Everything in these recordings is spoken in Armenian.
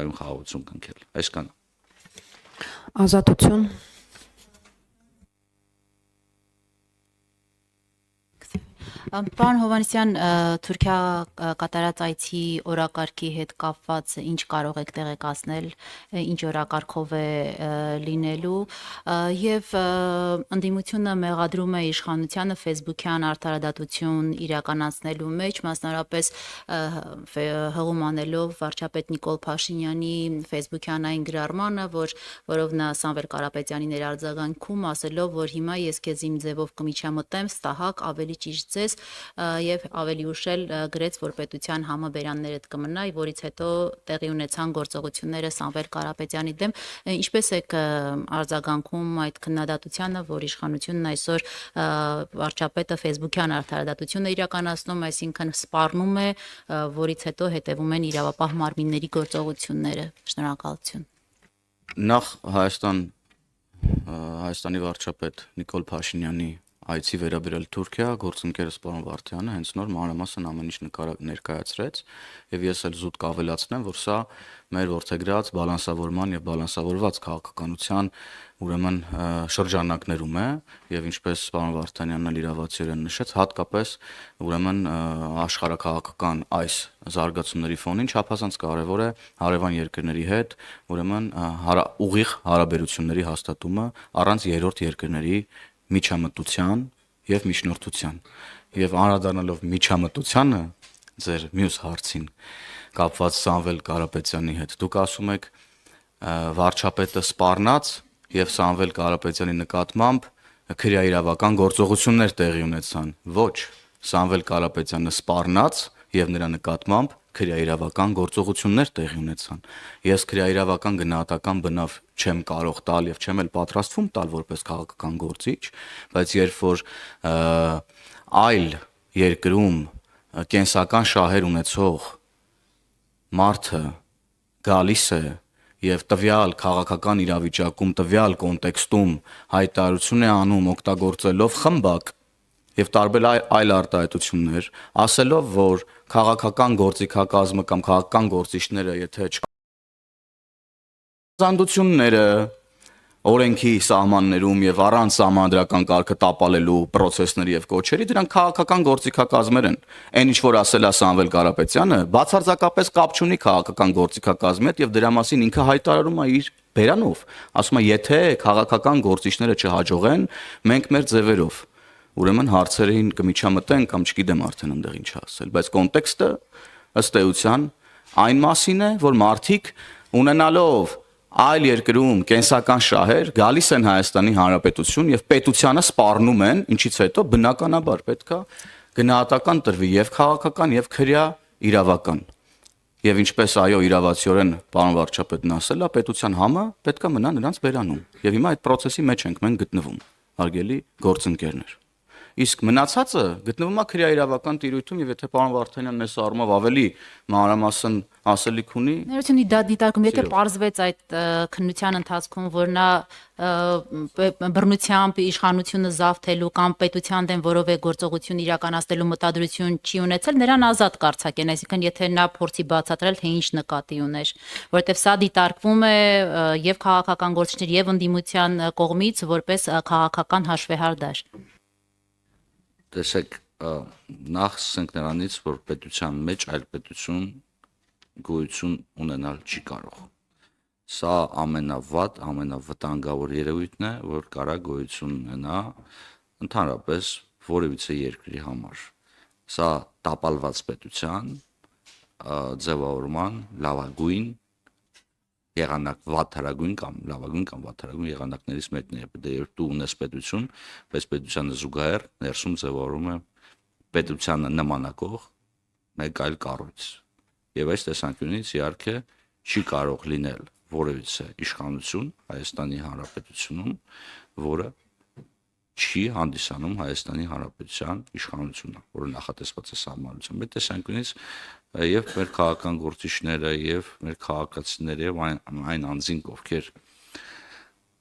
այուն խաղաղություն կնքել։ Այսքան։ Ազատություն։ Պարոն Հովհաննիսյան, Թուրքիա կատարած այցի օրակարգի հետ կապված ինչ կարող եք տեղեկացնել, ինչ օրակարգով է լինելու եւ ընդդիմությունը մեղադրում է իշխանությանը Facebook-յան արդարադատություն իրականացնելու մեջ, մասնավորապես հղում անելով վարչապետ Նիկոլ Փաշինյանի Facebook-յան այն գրառմանը, որով նա Սամվել Կարապետյանի ներարձագանքում ասելով, որ հիմա ես քեզ իմ ձևով կմիջամտեմ, ստահակ ավելի ճիշտ ձեզ եւ ավելի ուշ էլ գրեց, որ պետության համը բերաններդ կմնա, որից հետո տեղի ունեցան գործողությունները Սամվել Կարապետյանի դեմ, ինչպես եք արձագանքում այդ քննադատությանը, որ իշխանությունն այսօր վարչապետը Facebook-յան արդարադատություն է իրականացնում, այսինքն սպառնում է, որից հետո հետևում են իրավապահ մարմինների գործողությունները։ Շնորհակալություն։ Նախ Հայաստանի վարչապետ Նիկոլ Փաշինյանի այցի վերաբերել Թուրքիա, գործընկերս պարոն Վարդյանը հենց նոր մանրամասն ամեն ինչ ներկայացրեց, եւ ես էլ զուտ կավելացնեմ, որ սա մեր որդեգրած բալանսավորման եւ բալանսավորված քաղաքականության ուրեմն շրջանակներում է, եւ ինչպես պարոն Վարդանյանն էլ իրավացիորեն նշեց, հատկապես ուրեմն աշխարհաքաղաքական այս զարգացումների ֆոնին չափազանց կարեւոր է հարևան երկրների հետ ուրեմն ուղիղ հարաբերությունների հաստատումը առանց երրորդ երկրների միջամտության եւ միջնորդության եւ անդրադառնալով միջամտությանը ձեր մյուս հարցին կապված Սամվել Կարապետյանի հետ դուք ասում եք վարչապետը սպառնաց եւ Սամվել Կարապետյանի նկատմամբ քրեաիրավական գործողություններ տեղի ունեցան ոչ Սամվել Կարապետյանը սպառնաց եւ նրա նկատմամբ քրեաիրավական գործողություններ տեղի ունեցան ես քրեաիրավական գնահատական բնավ չեմ կարող տալ եւ չեմ էլ պատրաստվում տալ որպես քաղաքական գործիչ բայց երբ որ այլ երկրում կենսական շահեր ունեցող մարդը գալիս է եւ տվյալ քաղաքական իրավիճակում տվյալ կոնտեքստում հայտարարություն է անում օգտագործելով խմբակ եւ տարբեր այլ արտահայտություններ ասելով որ քաղաքական գործիքակազմը կամ քաղաքական գործիչները եթե զանդությունները օրենքի սահմաններում եւ առանց սահմանադրական կարգը տապալելու process-ների եւ կոչերի դրանք քաղաքական գործիքակազմեր են այն ինչ որ ասել է Սամվել Կարապետյանը բացարձակապես կապ չունի քաղաքական գործիքակազմի հետ եւ դրա մասին ինքը հայտարարում է իր բերանով ասում է եթե քաղաքական գործիչները չհաջողեն մենք մեր ձևերով ուրեմն հարցերին կմիջամտենք կամ չգիտեմ արդեն այնտեղ ինչ ասել բայց կոնտեքստը ըստ էության այն մասին է որ մարդիկ ունենալով այլ երկրում կենսական շահեր գալիս են Հայաստանի Հանրապետություն եւ պետությանը սպառնում են ինչից հետո բնականաբար պետքա գնահատական տրվի եւ քաղաքական եւ քրեա իրավական եւ ինչպես այո իրավացիորեն պարոն վարչապետն ասել է պետության համը պետքա մնա նրանց բերանում եւ հիմա այդ process-ի մեջ ենք մենք գտնվում հարգելի գործընկերներ իսկ մնացածը գտնվում է քրեաիրավական տիրույթում եւ եթե պարոն Վարդանյանն այս առումով ավելի մանրամասն ասելիք ունի ներողություն դա դիտարկում եթե պարզվեց այդ քննության ընթացքում որ նա բռնությամբ իշխանությունը զավթելու կամ պետության դեմ որևէ գործողություն իրականացնելու մտադրություն չի ունեցել նրան ազատ կարձակեն այսինքն եթե նա փորձի բացատրել թե ինչ նկատի ուներ որովհետեւ սա դիտարկվում է եւ քաղաքական գործիչներ եւ ընդդիմության կողմից որպես քաղաքական հաշվեհարդար տեսեք նախ ասենք նրանից որ պետության մեջ այլ պետություն գոյություն ունենալ չի կարող սա ամենավատ ամենավտանգավոր երևույթն է որ կարա գոյություն ունենա ընդհանրապես որևիցե երկրի համար սա տապալված պետության ձևավորման լավագույն եղանակ վատթարագույն կամ լավագույն կամ վատթարագույն եղանակներից մեկն է երբ դու ունես պետություն բայց պետությանը զուգահեռ ներսում ձևավորում է պետությանը նմանակող մեկ այլ կառույց եւ այս տեսանկյունից իհարկե չի կարող լինել որևիցե իշխանություն Հայաստանի Հանրապետությունում որը չի հանդիսանում Հայաստանի Հանրապետության իշխանությունը որը նախատեսված է սահմանությամբ այդ տեսանկյունից եւ մեր քաղաքական գործիչները եւ մեր քաղաքացիները եւ այն անձինք ովքեր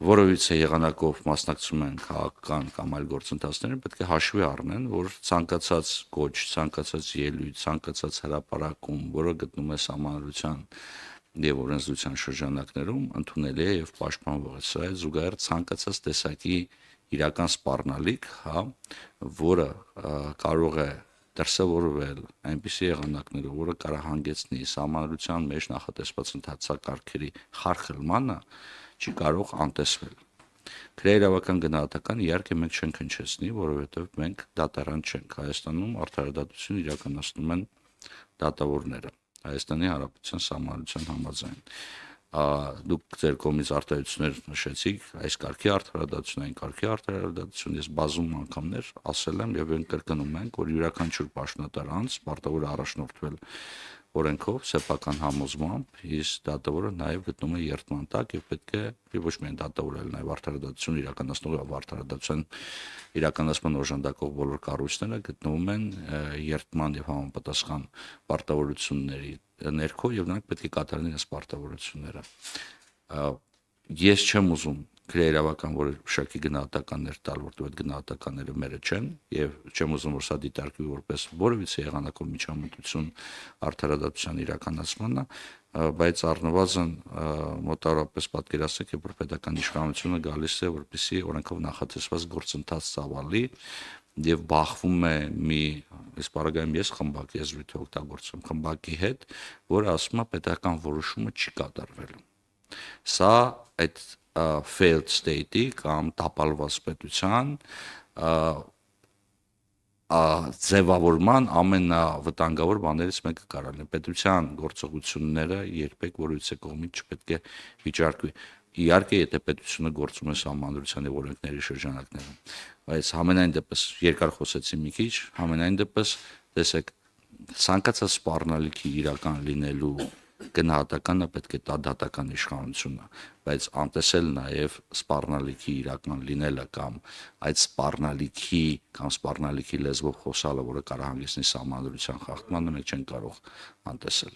որովիցե եղանակով մասնակցում են քաղաքական կամ այլ գործընթացներին պետք է հաշվի առնեն որ ցանկացած կոչ, ցանկացած ելույթ, ցանկացած հրապարակում, որը գտնում է սահմանադրության եւ օրենսդրության շրջանակներում ընդունելի է եւ պաշտպանվող է։ Սա է զուգահեռ ցանկացած տեսակի իրական սպառնալիք, հա, որը կարող է դրսևորվել այնպիսի եղանակներով, որը կարող հանգեցնի սահմանադրության մեջ նախատեսված ընթացակարգերի խարխլմանը, չի կարող անտեսվել։ Քրեիրավական գնահատական իհարկե մենք չենք հնչեցնի, որովհետև մենք դատարան չենք։ Հայաստանում արդարադատություն իրականացնում են դատավորները Հայաստանի Հանրապետության սահմանադրության համաձայն։ Դուք ձեր կողմից արտահայտություններ նշեցիք, այս կարգի արդարադատություն, այն կարգի արդարադատություն, ես բազում անգամներ ասել եմ եւ մենք կրկնում ենք, որ յուրաքանչյուր պաշտոնատար անձ պարտավոր է առաջնորդվել օրենքով, սեփական համոզմամբ, իսկ դատավորը նաև գտնում է երդման տակ եւ պետք է ոչ միայն դատավորը, այլ նաև արդարադատություն իրականացնող եւ արդարադատության իրականացման օժանդակող բոլոր կառույցները գտնվում են երդման եւ համապատասխան պարտավորությունների ներքո եւ նրանք պետք է կատարեն այս պարտավորությունները։ Ես չեմ ուզում քրեիրավական որոշակի գնահատականներ տալ, որտեղ այդ գնահատականները մերը չեն եւ չեմ ուզում որ սա դիտարկվի որպես որևիցե եղանակով միջամտություն արդարադատության իրականացմանը, բայց առնվազն մոտավորապես պատկերացրեք, որ պետական իշխանությունը գալիս է որպեսզի օրենքով նախատեսված գործընթաց ծավալի եւ բախվում է մի այս բaragայում ես խմբակ եզրույթ օգտագործում խմբակի հետ, որը ասում է պետական որոշումը չի կատարվելու։ Սա այդ failed state-ի կամ տապալված պետության ձևավորման ամենավտանգավոր բաներից մեկը կարող է պետության գործողությունները երբեք որևիցե կողմից չպետք է վիճարկվի։ Իհարկե, եթե պետությունը գործում է սահմանադրության եւ օրենքների շրջանակներում, բայց համենայն դեպս երկար խոսեցի մի քիչ, համենայն դեպս տեսեք ցանկացած սպառնալիքի իրական լինելու գնահատականը պետք է տա դատական իշխանությունը, բայց անտեսել նաև սպառնալիքի իրական լինելը կամ այդ սպառնալիքի լեզվով խոսալը, որը կարող հանգեցնի սահմանադրության խախտմանը, մենք չենք կարող անտեսել։